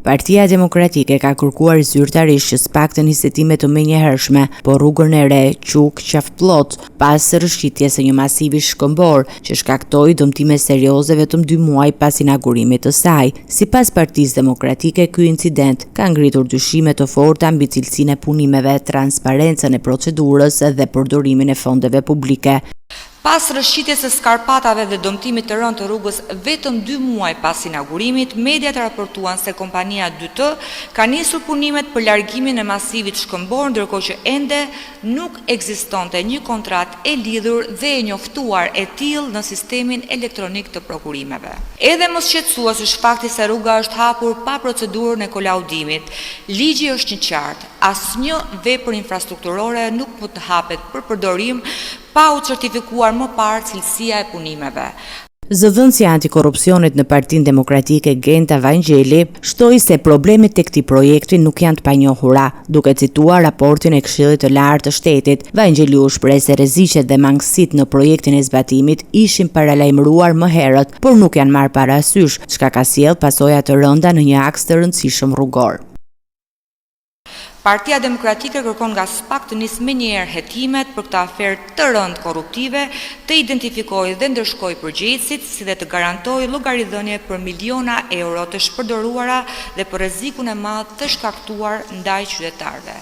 Partia Demokratike ka kërkuar zyrtarisht që s'paktën 20 hetime të menjëhershme, po rrugën e re Quk-Qafpllot, pas rrëshqitjes së një masivi shkëmbor që shkaktoi dëmtime serioze vetëm 2 muaj pas inaugurimit të saj. Sipas Partisë Demokratike, ky incident ka ngritur dyshime të forta mbi cilësinë e punimeve, transparencën e procedurës dhe përdorimin e fondeve publike. Pas rrëshqitjes së skarpatave dhe dëmtimit të rënd të rrugës vetëm 2 muaj pas inaugurimit, mediat raportuan se kompania 2T ka nisur punimet për largimin e masivit shkëmbor, ndërkohë që ende nuk ekzistonte një kontratë e lidhur dhe e njoftuar e tillë në sistemin elektronik të prokurimeve. Edhe më shqetësues është fakti se rruga është hapur pa procedurën e kolaudimit. Ligji është i qartë, asnjë vepër infrastrukturore nuk mund të hapet për përdorim pa u certifikuar më parë cilësia e punimeve. Zëdhënësja antikorrupsionit në Partinë Demokratike Genta Vangjeli shtoi se problemet tek këtij projekti nuk janë të panjohura. Duke cituar raportin e Këshillit të Lartë të Shtetit, Vangjeli u shpreh se rreziqet dhe mangësitë në projektin e zbatimit ishin paralajmëruar më herët, por nuk janë marrë parasysh, çka ka sjellë pasoja të rënda në një aks të rëndësishëm rrugor. Partia Demokratike kërkon nga SPAK të nisë menjëherë hetimet për këtë aferë të rëndë korruptive, të identifikojë dhe ndërshkojë përgjegjësit, si dhe të garantojë llogaridhënie për miliona euro të shpërdoruara dhe për rrezikun e madh të shkaktuar ndaj qytetarëve.